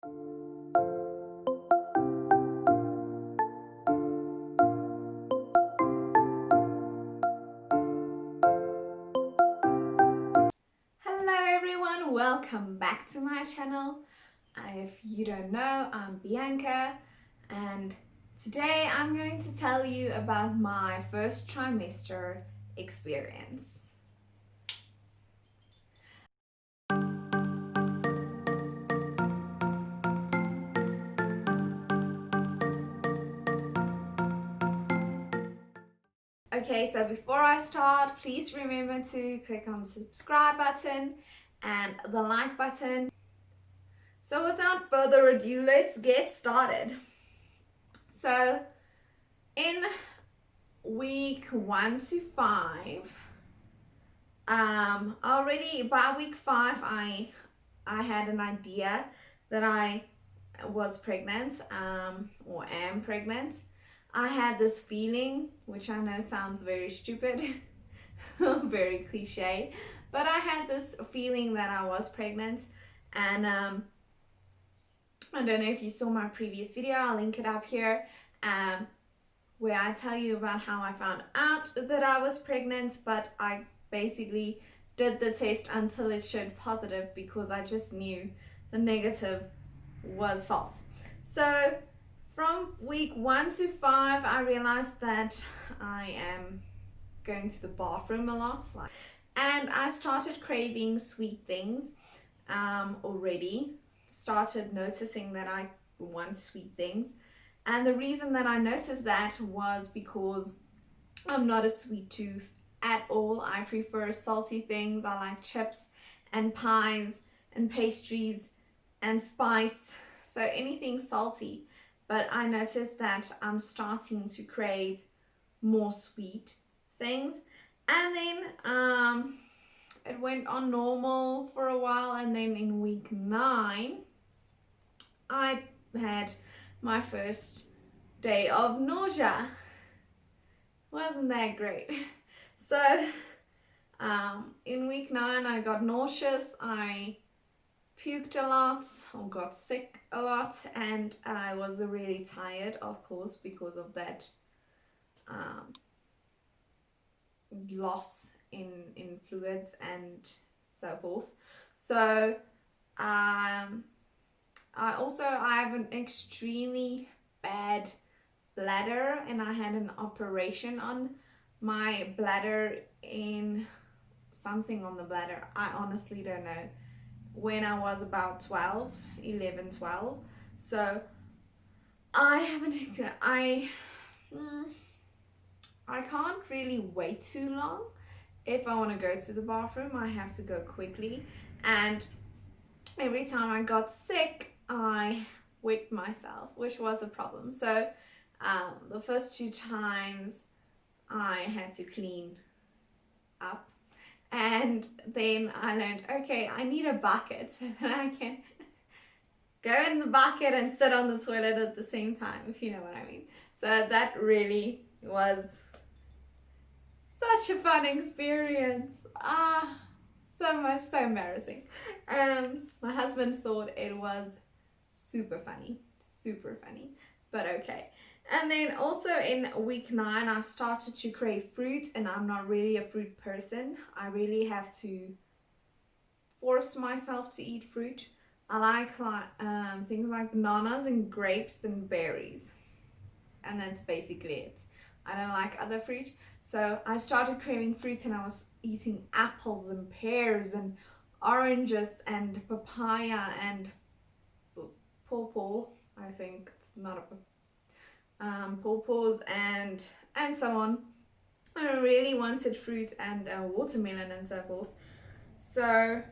Hello everyone, welcome back to my channel. If you don't know, I'm Bianca, and today I'm going to tell you about my first trimester experience. Okay, so before I start, please remember to click on the subscribe button and the like button. So without further ado, let's get started. So in week 1 to 5, already by week 5, I had an idea that I was pregnant, or am pregnant. I had this feeling, which I know sounds very stupid, very cliche, but I had this feeling that I was pregnant, and I don't know if you saw my previous video, I'll link it up here, where I tell you about how I found out that I was pregnant, but I basically did the test until it showed positive because I just knew the negative was false. So from week 1 to 5, I realized that I am going to the bathroom a lot, and I started craving sweet things already. Started noticing that I want sweet things, and the reason that I noticed that was because I'm not a sweet tooth at all. I prefer salty things. I like chips and pies and pastries and spice, so anything salty. But I noticed that I'm starting to crave more sweet things, and then it went on normal for a while, and then in week 9 I had my first day of nausea. Wasn't that great? So in week 9 I got nauseous, I puked a lot or got sick a lot, and I was really tired, of course, because of that loss in fluids and so forth. So I have an extremely bad bladder, and I had an operation on my bladder, in something on the bladder, I honestly don't know, when I was about 11, 12. So I haven't, I can't really wait too long. If I want to go to the bathroom, I have to go quickly, and every time I got sick, I wet myself, which was a problem. So the first 2 times I had to clean up, and then I learned, okay, I need a bucket so that I can go in the bucket and sit on the toilet at the same time, if you know what I mean. So that really was such a fun experience. So embarrassing. My husband thought it was super funny, but okay. And then also in week 9, I started to crave fruit, and I'm not really a fruit person. I really have to force myself to eat fruit. I like things like bananas and grapes and berries, and that's basically it. I don't like other fruit. So I started craving fruit, and I was eating apples and pears and oranges and papaya and pawpaw. I think it's not a pawpaws and so on. I really wanted fruit and watermelon and so forth. So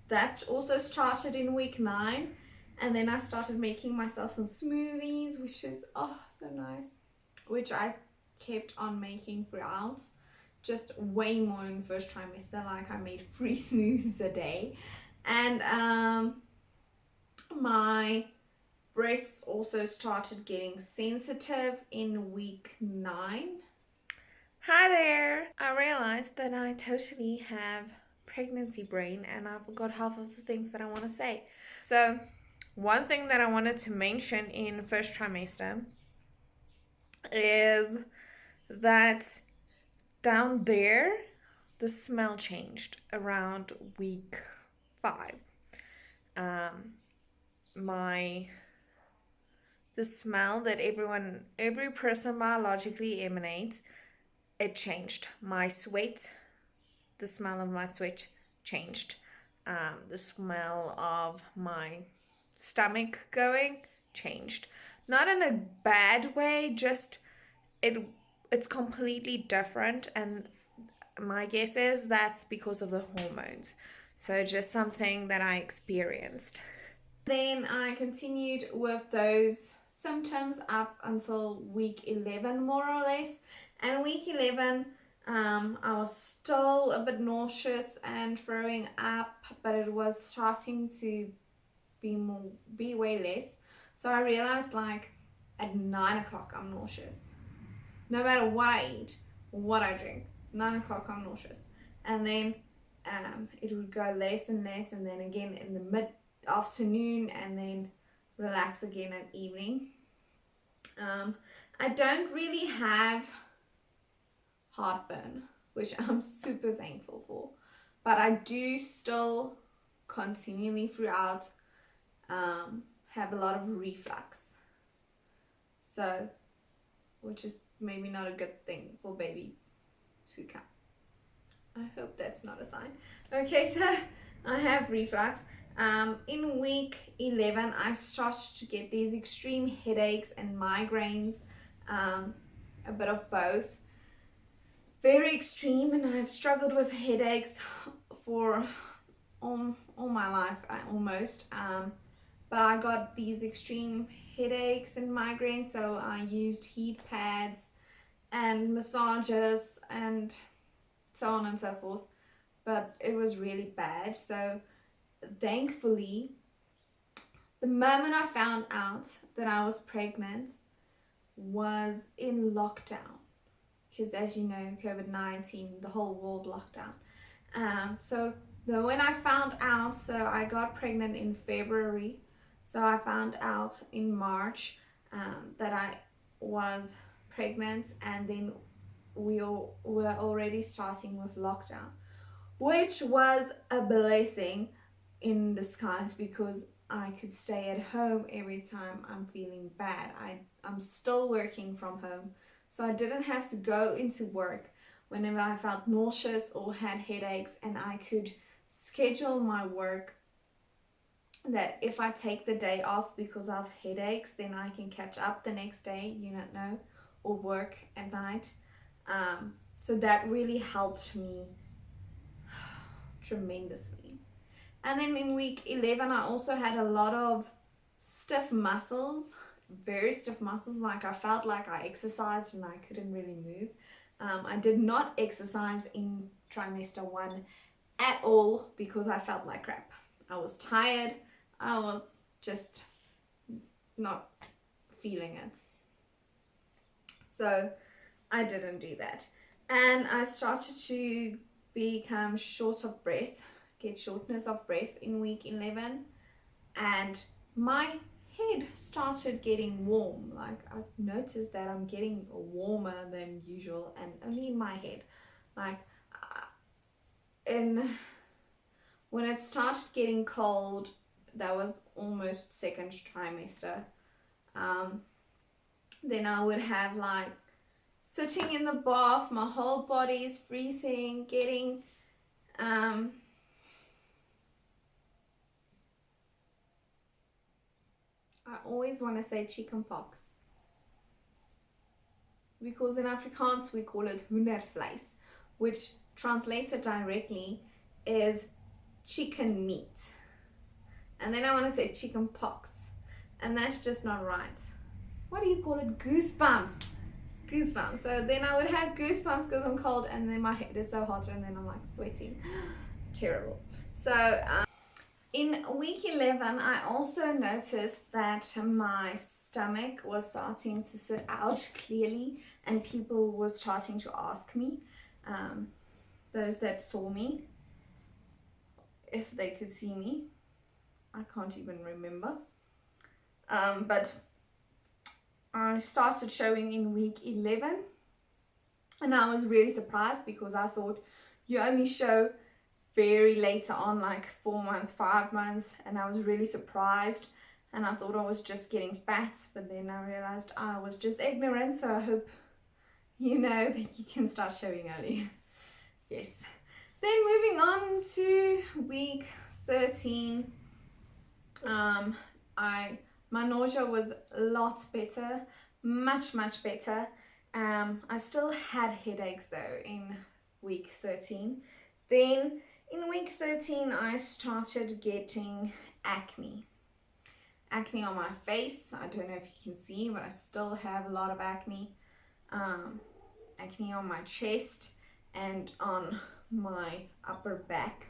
that also started in week 9, and then I started making myself some smoothies, which is so nice, which I kept on making throughout, just way more in the first trimester. Like I made 3 smoothies a day, and my breasts also started getting sensitive in week 9. Hi there! I realized that I totally have pregnancy brain, and I forgot half of the things that I want to say. So one thing that I wanted to mention in first trimester is that down there, the smell changed around week 5. Um, my the smell that every person biologically emanates, it changed. My sweat, the smell of my sweat changed. The smell of my stomach going changed. Not in a bad way, just it it's completely different, and my guess is that's because of the hormones. So just something that I experienced. Then I continued with those symptoms up until week 11, more or less. And week 11, I was still a bit nauseous and throwing up, but it was starting to be way less. So I realized, like, at 9 o'clock I'm nauseous. No matter what I eat, what I drink, 9 o'clock I'm nauseous. And then it would go less and less, and then again in the mid afternoon, and then relax again at evening. I don't really have heartburn, which I'm super thankful for, but I do still continually throughout have a lot of reflux, so which is maybe not a good thing for baby to come. I hope that's not a sign. Okay, so I have reflux. In week 11, I started to get these extreme headaches and migraines, a bit of both. Very extreme, and I've struggled with headaches for all my life, almost. But I got these extreme headaches and migraines, so I used heat pads and massages and so on and so forth. But it was really bad. So thankfully, the moment I found out that I was pregnant was in lockdown, because as you know, COVID-19, the whole world locked down. So when I found out, so I got pregnant in February, so I found out in March that I was pregnant, and then we were already starting with lockdown, which was a blessing in disguise, because I could stay at home every time I'm feeling bad. I'm still working from home, so I didn't have to go into work whenever I felt nauseous or had headaches, and I could schedule my work that if I take the day off because of headaches, then I can catch up the next day, or work at night. So that really helped me tremendously. And then in week 11, I also had a lot of stiff muscles, very stiff muscles. Like I felt like I exercised and I couldn't really move. I did not exercise in trimester 1 at all because I felt like crap. I was tired. I was just not feeling it. So I didn't do that. And I started to become short of breath, get shortness of breath in week 11. And my head started getting warm. Like I noticed that I'm getting warmer than usual, and only in my head. Like when it started getting cold, that was almost second trimester. Then I would have like sitting in the bath, my whole body is freezing, getting I always want to say chicken pox, because in Afrikaans we call it hoendervleis, which translated directly is chicken meat. And then I want to say chicken pox, and that's just not right. What do you call it? Goosebumps. Goosebumps. So then I would have goosebumps because I'm cold, and then my head is so hot, and then I'm like sweating. Terrible. So in week 11, I also noticed that my stomach was starting to sit out clearly, and people were starting to ask me, those that saw me, if they could see me. I can't even remember. But I started showing in week 11, and I was really surprised because I thought you only show very later on, like 4 months, 5 months, and I was really surprised, and I thought I was just getting fat, but then I realized I was just ignorant. So I hope you know that you can start showing early. Yes. Then moving on to week 13, my nausea was a lot better, much better. I still had headaches though in week 13. Then in week 13 I started getting acne on my face. I don't know if you can see, but I still have a lot of acne. Acne on my chest and on my upper back.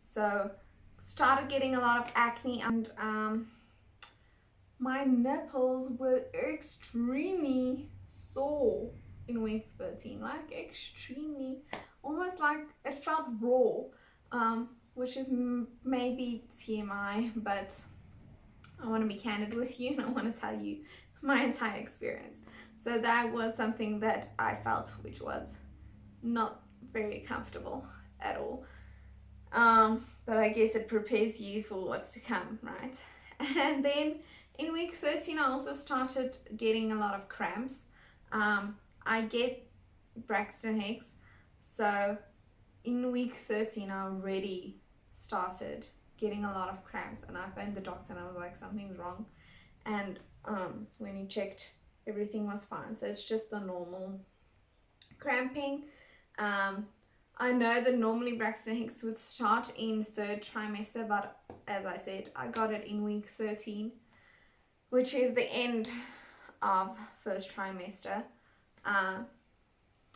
So started getting a lot of acne, and my nipples were extremely sore in week 13, like extremely, almost like it felt raw, which is maybe TMI, but I want to be candid with you and I want to tell you my entire experience. So that was something that I felt which was not very comfortable at all. But I guess it prepares you for what's to come, right? And then in week 13, I also started getting a lot of cramps. I get Braxton Hicks, so in week 13, I already started getting a lot of cramps, and I phoned the doctor and I was like, something's wrong. And when he checked, everything was fine. So it's just the normal cramping. I know that normally Braxton Hicks would start in 3rd trimester, but as I said, I got it in week 13, which is the end of 1st trimester.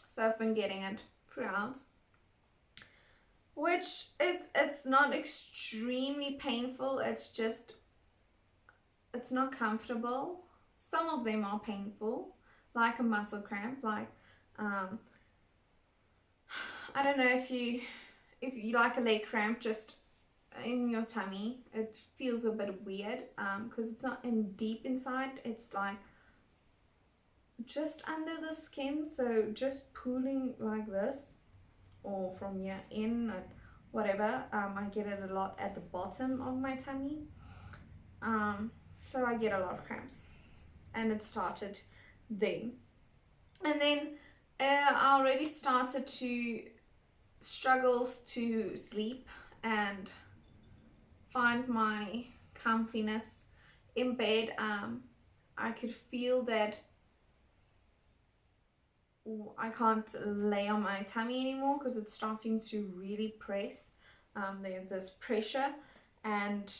So I've been getting it throughout, which it's not extremely painful. It's just, it's not comfortable. Some of them are painful, like a muscle cramp, like I don't know if you like a leg cramp just in your tummy. It feels a bit weird because it's not deep inside. It's like just under the skin, so just pooling like this or from here in, whatever. I get it a lot at the bottom of my tummy, so I get a lot of cramps, and it started then. And then I already started to struggles to sleep and find my comfiness in bed. I could feel that I can't lay on my tummy anymore because it's starting to really press. There's this pressure, and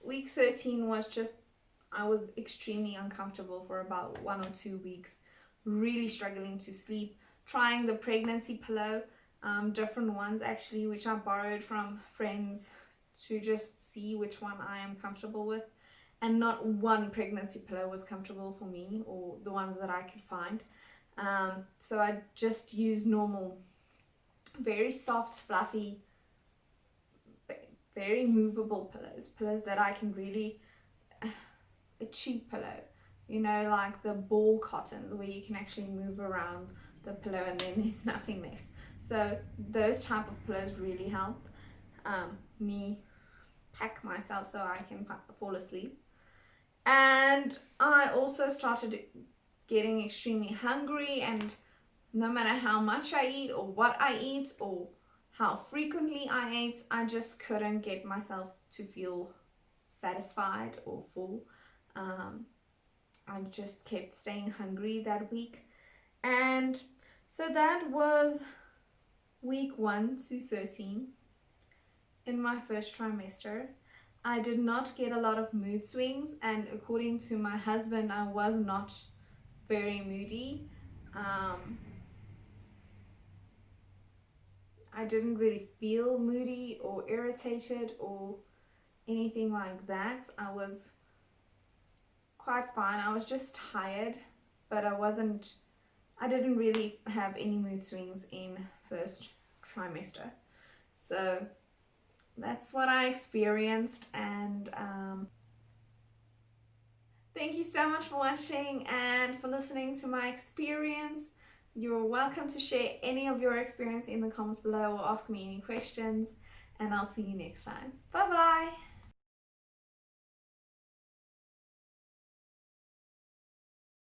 week 13 was just, I was extremely uncomfortable for about 1 or 2 weeks, really struggling to sleep, trying the pregnancy pillow, different ones actually, which I borrowed from friends to just see which one I am comfortable with, and not one pregnancy pillow was comfortable for me, or the ones that I could find. So I just use normal, very soft, fluffy, very movable pillows that I can really, a cheap pillow, you know, like the ball cotton where you can actually move around the pillow and then there's nothing left. So those type of pillows really help me pack myself so I can fall asleep. And I also started getting extremely hungry, and no matter how much I eat or what I eat or how frequently I ate, I just couldn't get myself to feel satisfied or full. I just kept staying hungry that week. And so that was week 1 to 13 in my 1st trimester. I did not get a lot of mood swings, and according to my husband, I was not very moody. I didn't really feel moody or irritated or anything like that. I was quite fine. I was just tired, but I didn't really have any mood swings in 1st trimester. So that's what I experienced. And Thank you so much for watching and for listening to my experience. You're welcome to share any of your experience in the comments below or ask me any questions, and I'll see you next time. Bye bye.